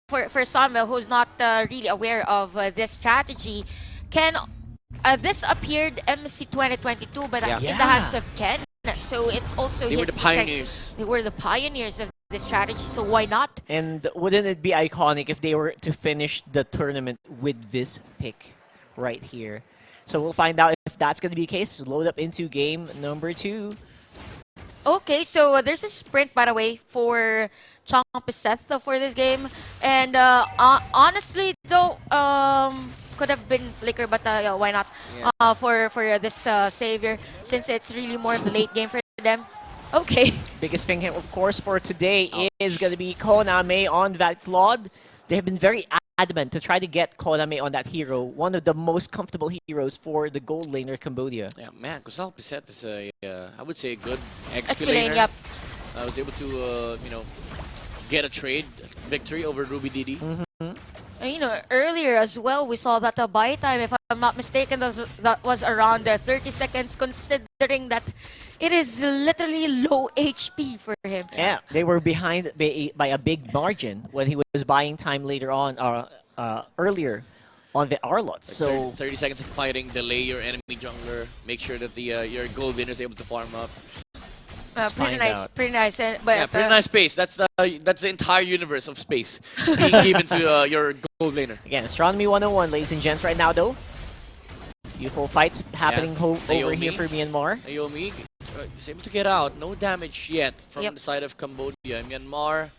for Samuel, who's not really aware of this strategy, Ken, this appeared MC 2022, but in the hands of Ken. So it's also they were the pioneers. They were the pioneers of this strategy, so why not? And wouldn't it be iconic if they were to finish the tournament with this pick right here? So we'll find out if that's going to be the case. Load up into game number 2. Okay, so there's a sprint, by the way, for Seth for this game. And honestly, though, could have been Flicker, but yeah, why not? Yeah. For this Savior, since it's really more of the late game for them. Okay. Biggest thing, of course, for today is going to be Koname on that Claude. They have been very adamant to try to get Koname on that hero, one of the most comfortable heroes for the gold laner Cambodia. Yeah, man, Kusal Piset is a, I would say, a good XP XP laner. lane, yep. I was able to, you know, get a trade victory over Ruby Didi. And, you know, earlier as well, we saw that buy time, if I'm not mistaken, that was around 30 seconds, considering that it is literally low HP for him. Yeah, they were behind by a big margin when he was buying time later on, earlier on the Arlot. Like so 30 seconds of fighting, delay your enemy jungler, make sure that the your gold winner is able to farm up. Pretty nice. But, yeah, pretty nice space. That's the entire universe of space being given to your gold laner. Again, Astronomy 101, ladies and gents, right now though. Beautiful fights happening over here for Myanmar. Naomi is able to get out. No damage yet from the side of Cambodia. Myanmar,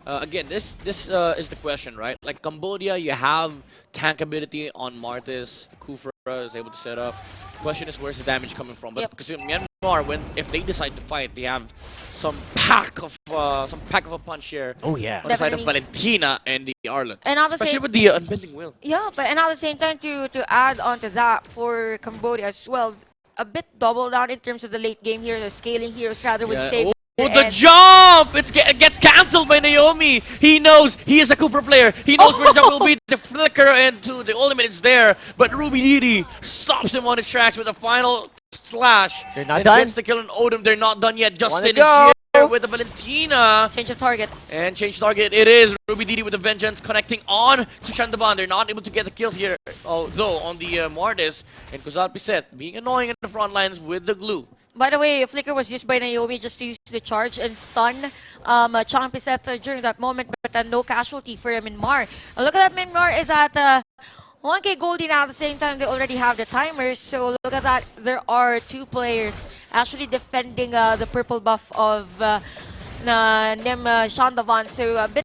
again, this is the question, right? Like Cambodia, you have tank ability on Martis. Kufra is able to set up. Question is, where's the damage coming from? But because in Myanmar, if they decide to fight, they have some pack of a punch here. Oh yeah. On the side of Valentina and the Arlot. And especially with the unbending will. Yeah, but and at the same time to add on to that for Cambodia as well, a bit double down in terms of the late game here, the scaling heroes rather with save. Oh, the jump! It gets cancelled by Naomi. He knows he is a Cooper player. He knows where the jump will be. The flicker and the ultimate is there, but Ruby Didi stops him on his tracks with a final slash. They're not done. Gets the kill on Odom. They're not done yet. Justin is here with the Valentina. Change of target. And change target it is. Ruby Didi with the Vengeance connecting on to Shandaban. They're not able to get the kills here, though, on the Mortis. And Kusal Piset being annoying in the front lines with the glue. By the way, Flicker was used by Naomi just to use the charge and stun Champiset during that moment, but no casualty for Myanmar. Look at that, Myanmar is at 1k goldie now. At the same time, they already have the timers. So look at that. There are 2 players actually defending the purple buff of Nem Shandavan. So a bit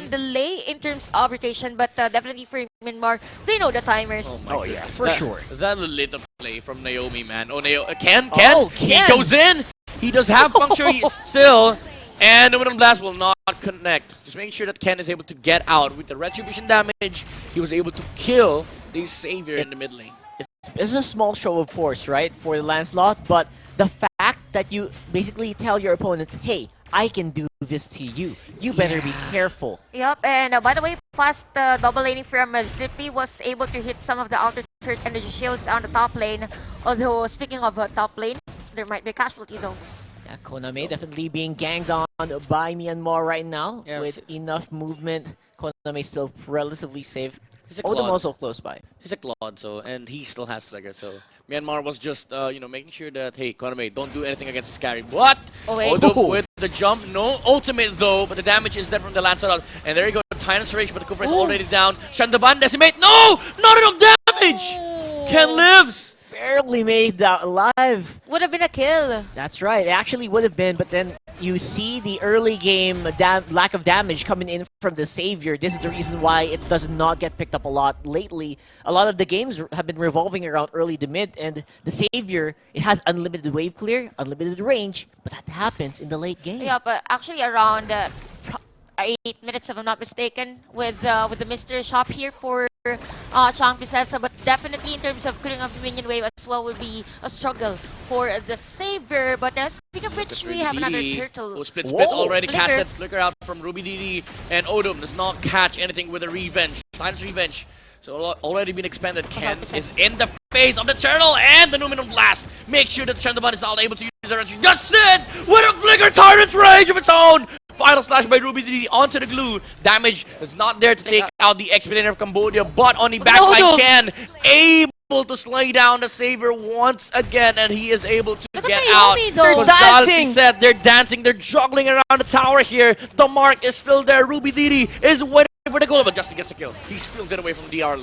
delay in terms of rotation, but definitely for Myanmar, they know the timers. Oh yeah, for sure. That little play from Naomi, man. Oh, Ken. He Ken goes in. He does have puncture still. And the Wind Blast will not connect. Just making sure that Ken is able to get out. With the retribution damage, he was able to kill the Savior in the mid lane. It's a small show of force, right, for the Lancelot, but the fact that you basically tell your opponents, hey, I can do this to you. You better be careful. Yep, and by the way, fast double laning from Zippy was able to hit some of the outer third energy shields on the top lane. Although, speaking of top lane, there might be casualty though. Yeah, Koname definitely being ganged on by Myanmar right now. With enough movement, Koname still relatively safe. Odom also close by. He's a Claude, and he still has Flicker, so Myanmar was just, making sure that, hey, Koname, don't do anything against this carry. What? Odom with the jump, no ultimate though, but the damage is there from the Lancelot. And there you go, Tyrant's Rage, but the Cooper is already down. Shandaban decimate, no! Not enough damage! Ken lives! Barely made that alive. Would have been a kill. That's right, it actually would have been, but then you see the early game lack of damage coming in from the Savior. This is the reason why it does not get picked up a lot lately. A lot of the games have been revolving around early to mid, and the Savior, it has unlimited wave clear, unlimited range, but that happens in the late game. Yeah, but actually around 8 minutes, if I'm not mistaken, with the mystery shop here for Champiset, but definitely in terms of clearing up the minion wave as well would be a struggle for the Savior. But speaking of which, we have another turtle. Oh, split already casted. Flicker out from Ruby Didi, and Odom does not catch anything with a revenge. Time's revenge. So already been expanded. Ken is in the face of the turtle and the Numinum Blast. Make sure that Shandaban is not able to use the range. Justin with a Flicker Tyrant's Rage of its own. Final slash by Ruby DD onto the glue. Damage is not there to take out the Expeditor of Cambodia, but on the backline, Ken able to slay down the Savior once again, and he is able to get out. They're dancing! Said they're dancing, they're juggling around the tower here. The mark is still there. Ruby DD is waiting for the goal, but Justin gets a kill. He steals it away from DR.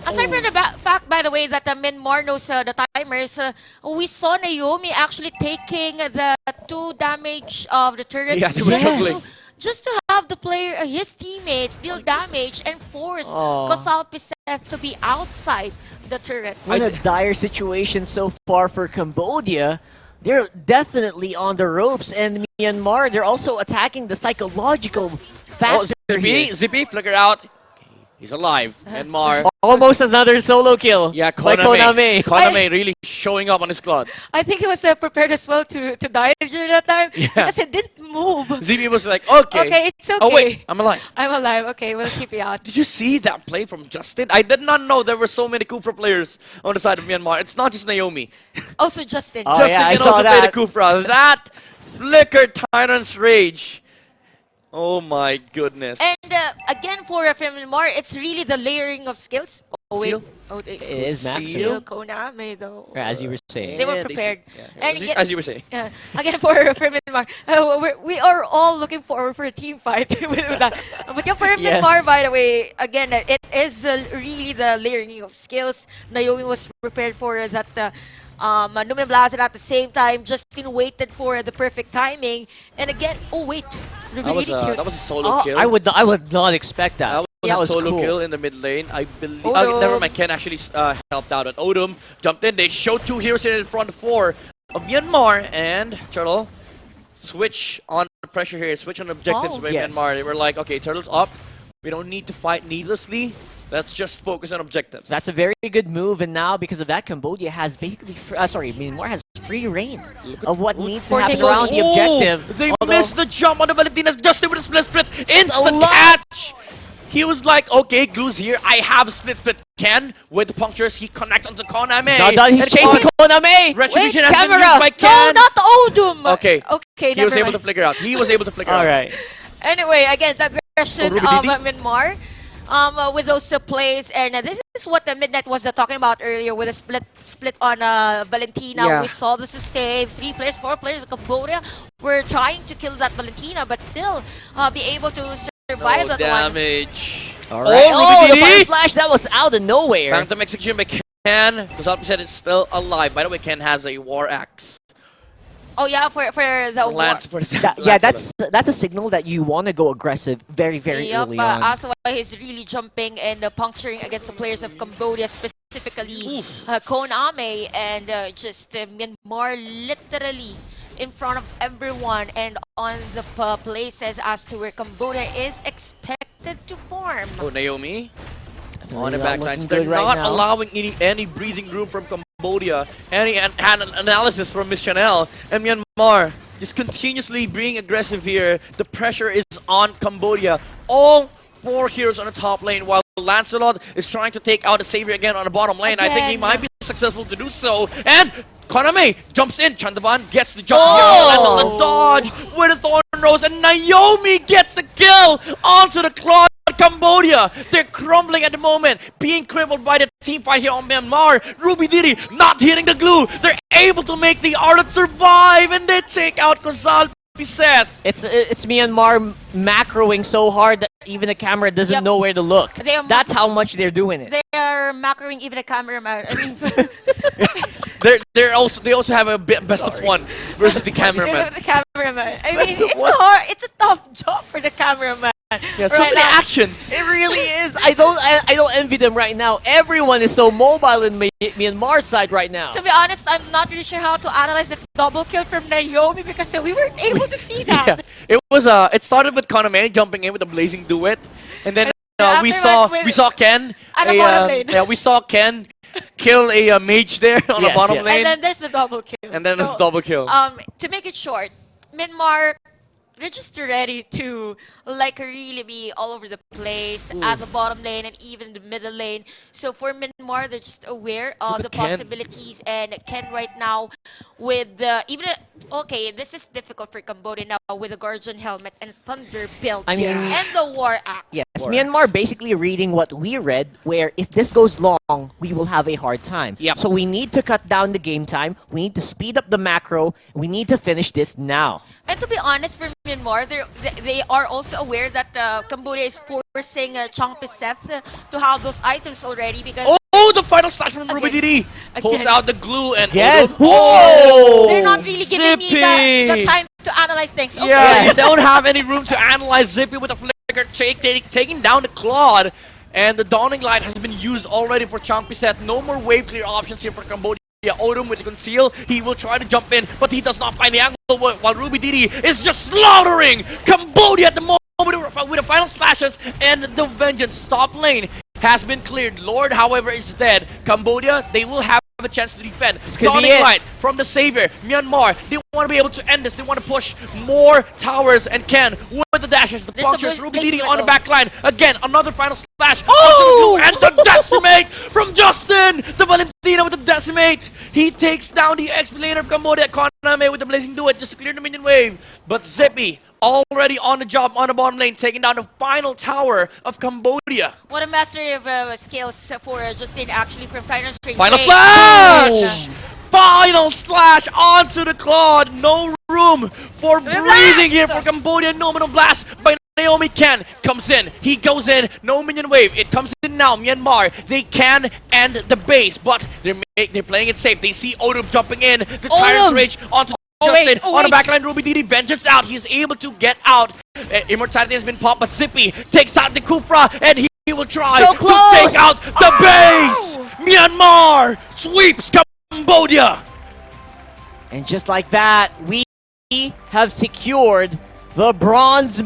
Aside from the fact, by the way, that Myanmar knows the timers, we saw Naomi actually taking the 2 damage of the turret. Yeah, they were juggling. Just to have the player, his teammates, deal damage and force Kozal Pisef to be outside the turret. What a dire situation so far for Cambodia. They're definitely on the ropes, and Myanmar, they're also attacking the psychological factor here. Zippy, flicker out. He's alive. Myanmar. Almost another solo kill. Yeah, by Koname. Koname really showing up on his squad. I think he was prepared as well to die during that time because he didn't move. ZB was like, okay. It's okay. Oh wait, I'm alive. I'm alive. Okay, we'll keep you out. Did you see that play from Justin? I did not know there were so many Kufra players on the side of Myanmar. It's not just Naomi. Also Justin. Oh, Justin yeah, I can saw also that. play the Kufra. That flickered Tyrant's Rage. Oh my goodness. And again for Myanmar, it's really the layering of skills. Oh wait. Seal? It is Max Seal, Koname though. As you were saying. They were prepared. And again, as you were saying. again for Myanmar, we are all looking forward for a team fight with that. But yeah, for Myanmar, by the way, again, it is really the layering of skills. Naomi was prepared for that. Numen Blast, and at the same time, Justin waited for the perfect timing. And again, oh wait, That was a solo kill. I would not expect that. That was a solo cool. kill in the mid lane. I believe. Odom. Never mind. Ken actually helped out. And Odom jumped in. They showed 2 heroes here in front of 4 of Myanmar, and Turtle switch on pressure here. Switch on objectives with Myanmar. They were like, okay, Turtle's up. We don't need to fight needlessly. Let's just focus on objectives. That's a very good move, and now because of that, Cambodia has basically, Myanmar has free reign of what needs to happen around the objective. They missed the jump on the Valentina's. Justin with a split. Instant catch! He was like, okay, Glue's here. I have a split. Ken, with the punctures, he connects onto Koname. Not done, he's chasing Koname! Retribution Wait, has been camera. used by Ken. No, not Odom! Okay, he was able to flicker out. He was able to flicker out. Alright. Anyway, again, the aggression Ruby of Didi? Myanmar with those plays, and this is what the Midnight was talking about earlier with a split on Valentina. Yeah. We saw the sustain. 3 players, 4 players of Cambodia were trying to kill that Valentina, but still be able to survive that one. Damage. Alright. Oh, the Ruby Fire Didi! Flash, that was out of nowhere. Phantom execution by Ken. Kozal said it's still alive. By the way, Ken has a war axe. Oh yeah, for the Lance for the Yeah, Lance that's a signal that you want to go aggressive very early on. Also, he's really jumping and puncturing against the players of Cambodia, specifically Koname, and just Myanmar literally in front of everyone and on the places as to where Cambodia is expected to form. Oh, Naomi. On the Not looking backlines. They're good right not now. allowing any breathing room from Cambodia. Any analysis from Miss Chanel. And Myanmar just continuously being aggressive here. The pressure is on Cambodia. All 4 heroes on the top lane, while Lancelot is trying to take out the Savior again on the bottom lane. I think he might be successful to do so. And Koname jumps in. Chandavan gets the jump here. Lancelot dodge with a Thorn Rose. And Naomi gets the kill onto the Claw. Cambodia, they're crumbling at the moment, being crippled by the team fight here on Myanmar. Ruby Didi not hitting the glue. They're able to make the Arlet survive, and they take out Kozal Pisef. It's Myanmar macroing so hard that even the camera doesn't know where to look. That's how much they're doing it. They are macroing even the cameraman. I mean, they also have a best of 1 versus the cameraman. the cameraman. I mean, it's a tough job for the cameraman. Yeah, so many actions. It really is. I don't envy them right now. Everyone is so mobile in Myanmar side right now. To be honest, I'm not really sure how to analyze the double kill from Naomi because we weren't able to see that. Yeah, it started with Koname jumping in with a blazing duet, and then we saw Ken. We saw Ken kill a mage there on the bottom lane. And then there's the double kill. There's double kill. To make it short, Myanmar, they're just ready to really be all over the place at the bottom lane and even the middle lane. So for Myanmar, they're just aware of the possibilities, and Ken right now with even Okay, this is difficult for Cambodia now with the Guardian Helmet and Thunder Build I mean- and the War Axe. Yes, Works. Myanmar basically reading what we read, where if this goes long, we will have a hard time. Yep. So we need to cut down the game time. We need to speed up the macro. We need to finish this now. And to be honest, for Myanmar, they are also aware that Cambodia is forcing Changpiseth to have those items already because Oh, the final slash from Ruby Again. Didi pulls Again. out the glue and Again. Odom- Oh, they're not really giving me the time to analyze things. Okay. Yeah, Yes. you don't have any room to analyze Zippy with a flicker taking down the Claude. And the Dawning Light has been used already for Champiset. No more wave clear options here for Cambodia. Odom with the conceal, he will try to jump in, but he does not find the angle while Ruby Didi is just slaughtering Cambodia at the moment with the final slashes and the Vengeance top lane has been cleared. Lord, however, is dead. Cambodia, they will have a chance to defend. This could be Dawning it. Light from the Savior. Myanmar, they want to be able to end this. They want to push more towers and can with the dashes, the There's a punctures. big- Ruby big Didi split on the though. back line. Again, another final slash. Oh! And the decimate from Justin. The Valentina with the decimate. He takes down the XP laner of Cambodia. Koname with the Blazing Duet just to clear the minion wave. But Zippy already on the job on the bottom lane, taking down the final tower of Cambodia. What a mastery of skills for Justin actually from Final Strange. Final Hey. slash! Final slash onto the Claude. No room for breathing here for Cambodia. Nominal blast by Naomi Ken comes in. He goes in. No minion wave. It comes in now. Myanmar. They can end the base, but they're playing it safe. They see Odom jumping in. The Tyrant's Rage onto Justin on the backline. Ruby Didi Vengeance out. He's able to get out. Immortality has been popped, but Zippy takes out the Kufra and he will try So to close! take out the base. Myanmar sweeps Cambodia. And just like that, we have secured the bronze